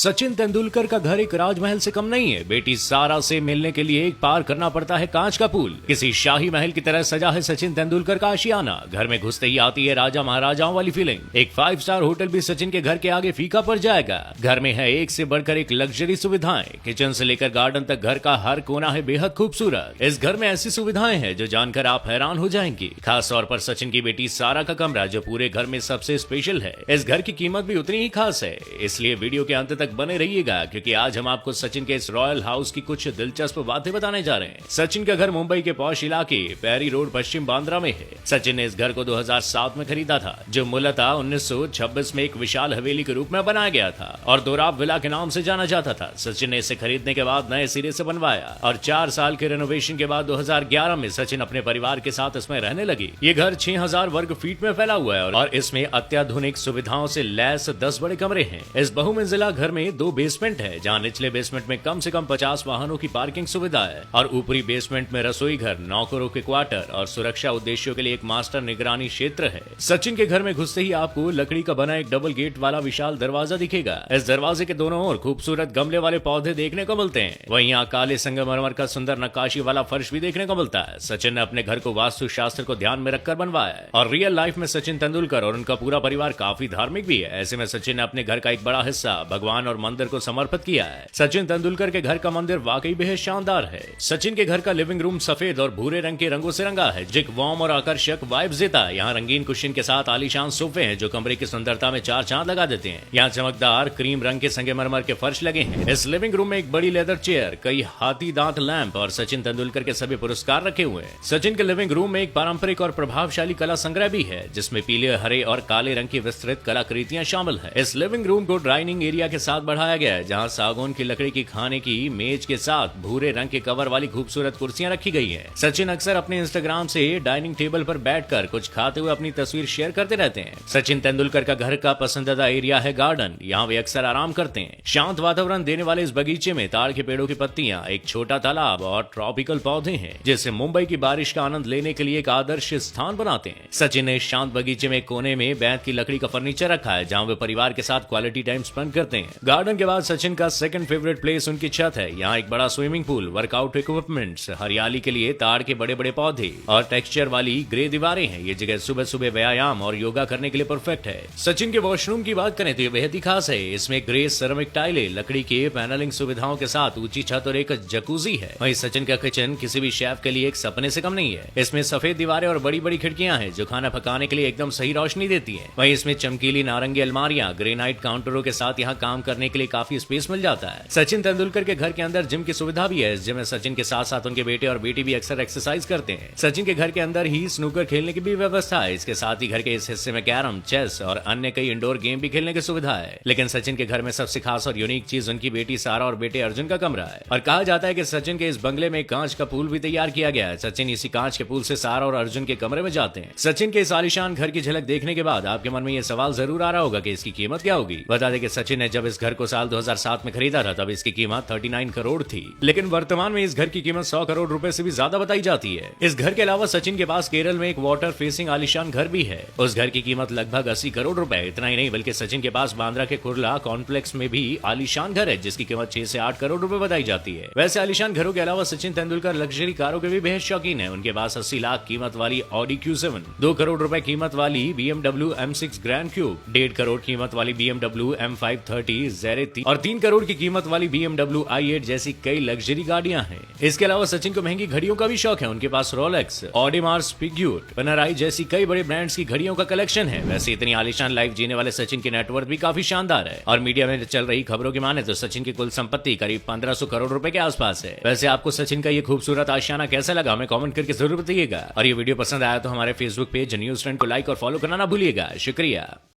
सचिन तेंदुलकर का घर एक राजमहल से कम नहीं है। बेटी सारा से मिलने के लिए एक पार करना पड़ता है कांच का पुल। किसी शाही महल की तरह सजा है सचिन तेंदुलकर का आशियाना। घर में घुसते ही आती है राजा महाराजाओं वाली फीलिंग। एक 5 स्टार होटल भी सचिन के घर के आगे फीका पड़ जाएगा। घर में है एक से बढ़कर एक लग्जरी सुविधाएं। किचन से लेकर गार्डन तक घर का हर कोना है बेहद खूबसूरत। इस घर में ऐसी सुविधाएं हैं जो जानकर आप हैरान हो जाएंगी। खास तौर पर सचिन की बेटी सारा का कमरा जो पूरे घर में सबसे स्पेशल है। इस घर की कीमत भी उतनी ही खास है, इसलिए वीडियो के अंत तक बने रहिएगा क्योंकि आज हम आपको सचिन के इस रॉयल हाउस की कुछ दिलचस्प बातें बताने जा रहे हैं। सचिन का घर मुंबई के पॉश इलाके पैरी रोड पश्चिम बांद्रा में है। सचिन ने इस घर को 2007 में खरीदा था, जो मूलतः 1926 में एक विशाल हवेली के रूप में बनाया गया था और दोराब विला के नाम से जाना जाता था। सचिन ने इसे खरीदने के बाद नए सिरे से बनवाया और 4 साल के रेनोवेशन के बाद 2011 में सचिन अपने परिवार के साथ इसमें रहने लगी। ये घर 6000 वर्ग फीट में फैला हुआ है और इसमें अत्याधुनिक सुविधाओं से लैस 10 बड़े कमरे हैं। इस बहुमंजिला घर में 2 बेसमेंट है, जहां निचले बेसमेंट में कम से कम 50 वाहनों की पार्किंग सुविधा है और ऊपरी बेसमेंट में रसोई घर, नौकरों के क्वार्टर और सुरक्षा उद्देश्यों के लिए एक मास्टर निगरानी क्षेत्र है। सचिन के घर में घुसते ही आपको लकड़ी का बना एक डबल गेट वाला विशाल दरवाजा दिखेगा। इस दरवाजे के दोनों ओर खूबसूरत गमले वाले पौधे देखने को मिलते हैं। वहीं यहाँ काले संगमरमर का सुंदर नक्काशी वाला फर्श भी देखने को मिलता है। सचिन ने अपने घर को वास्तु शास्त्र को ध्यान में रखकर बनवाया है और रियल लाइफ में सचिन तेंदुलकर और उनका पूरा परिवार काफी धार्मिक भी है। ऐसे में सचिन ने अपने घर का एक बड़ा हिस्सा भगवान और मंदिर को समर्पित किया है। सचिन तेंदुलकर के घर का मंदिर वाकई बेहद शानदार है। सचिन के घर का लिविंग रूम सफेद और भूरे रंग के रंगों से रंगा है, जो वार्म और आकर्षक वाइब्स देता है। यहाँ रंगीन कुशन के साथ आलीशान सोफे हैं जो कमरे की सुंदरता में 4 चांद लगा देते हैं। यहाँ चमकदार क्रीम रंग के संगमरमर के फर्श लगे हैं। इस लिविंग रूम में एक बड़ी लेदर चेयर, कई हाथी दांत लैंप और सचिन तेंदुलकर के सभी पुरस्कार रखे हुए हैं। सचिन के लिविंग रूम में एक पारंपरिक और प्रभावशाली कला संग्रह भी है, जिसमें पीले, हरे और काले रंग की विस्तृत कलाकृतियां शामिल है। इस लिविंग रूम को डाइनिंग एरिया के साथ बढ़ाया गया है, जहां सागौन की लकड़ी की खाने की मेज के साथ भूरे रंग के कवर वाली खूबसूरत कुर्सियां रखी गई हैं। सचिन अक्सर अपने इंस्टाग्राम से डाइनिंग टेबल पर बैठकर कुछ खाते हुए अपनी तस्वीर शेयर करते रहते हैं। सचिन तेंदुलकर का घर का पसंदीदा एरिया है गार्डन। यहाँ वे अक्सर आराम करते हैं। शांत वातावरण देने वाले इस बगीचे में ताड़ के पेड़ों की पत्तियां, एक छोटा तालाब और ट्रॉपिकल पौधे हैं, जिससे मुंबई की बारिश का आनंद लेने के लिए एक आदर्श स्थान बनाते हैं। सचिन ने शांत बगीचे में कोने में बैंत की लकड़ी का फर्नीचर रखा है, जहाँ वे परिवार के साथ क्वालिटी टाइम स्पेंड करते हैं। गार्डन के बाद सचिन का सेकंड फेवरेट प्लेस उनकी छत है। यहाँ एक बड़ा स्विमिंग पूल, वर्कआउट इक्विपमेंट्स, हरियाली के लिए ताड़ के बड़े बड़े पौधे और टेक्सचर वाली ग्रे दीवारें हैं। ये जगह सुबह सुबह व्यायाम और योगा करने के लिए परफेक्ट है। सचिन के वॉशरूम की बात करें तो ये बेहद ही खास है। इसमें ग्रे सेरेमिक टाइलें, लकड़ी के पैनलिंग सुविधाओं के साथ ऊंची छत और एक जकूजी है। वहीं सचिन का किचन किसी भी शेफ के लिए एक सपने से कम नहीं है। इसमें सफेद दीवारें और बड़ी बड़ी खिड़कियां हैं जो खाना पकाने के लिए एकदम सही रोशनी देती है। वहीं इसमें चमकीली नारंगी अलमारियां, ग्रेनाइट काउंटरों के साथ यहाँ काम करने के लिए काफी स्पेस मिल जाता है। सचिन तेंदुलकर के घर के अंदर जिम की सुविधा भी है। इस जिम में सचिन के साथ साथ उनके बेटे और बेटी भी अक्सर एक्सरसाइज करते हैं। सचिन के घर के अंदर ही स्नूकर खेलने की भी व्यवस्था है। इसके साथ ही घर के इस हिस्से में कैरम, चेस और अन्य कई इंडोर गेम भी खेलने की सुविधा है। लेकिन सचिन के घर में सबसे खास और यूनिक चीज उनकी बेटी सारा और बेटे अर्जुन का कमरा है और कहा जाता है कि सचिन के इस बंगले में कांच का पूल भी तैयार किया गया है। सचिन इसी कांच के पूल से सारा और अर्जुन के कमरे में जाते हैं। सचिन के इस आलीशान घर की झलक देखने के बाद आपके मन में यह सवाल जरूर आ रहा होगा कि इसकी कीमत क्या होगी। बता दें कि सचिन ने जब इस घर को साल 2007 में खरीदा था तब इसकी कीमत 39 करोड़ थी, लेकिन वर्तमान में इस घर की कीमत 100 करोड़ रुपए से भी ज्यादा बताई जाती है। इस घर के अलावा सचिन के पास केरल में एक वाटर फेसिंग आलीशान घर भी है। उस घर की कीमत लगभग 80 करोड़ रुपए। इतना ही नहीं बल्कि सचिन के पास बांद्रा के कुर्ला कॉम्प्लेक्स में भी आलीशान घर है, जिसकी कीमत 6 से 8 करोड़ रुपए बताई जाती है। वैसे आलीशान घरों के अलावा सचिन तेंदुलकर लग्जरी कारों के भी बेहद शौकीन है। उनके पास 80 लाख कीमत वाली ऑडी Q7, 2 करोड़ रुपए कीमत वाली BMW M6 grand cube, 1.5 crore कीमत वाली BMW M530 Z3 और 3 करोड़ की कीमत वाली BMW i8 जैसी कई लग्जरी गाड़ियां हैं। इसके अलावा सचिन को महंगी घड़ियों का भी शौक है। उनके पास रोलेक्स, ऑडिमार्स, पिग्यूट, पेनाराई जैसी कई बड़े ब्रांड्स की घड़ियों का कलेक्शन है। वैसे इतनी आलीशान लाइफ जीने वाले सचिन की नेटवर्थ भी काफी शानदार है और मीडिया में चल रही खबरों की माने तो सचिन की कुल संपत्ति करीब 1500 करोड़ रुपए के आसपास है। वैसे आपको सचिन का ये खूबसूरत आशियाना कैसा लगा, हमें कमेंट करके जरूर बताइएगा और ये वीडियो पसंद आया तो हमारे फेसबुक पेज न्यूज ट्रेंड को लाइक और फॉलो करना ना भूलिएगा। शुक्रिया।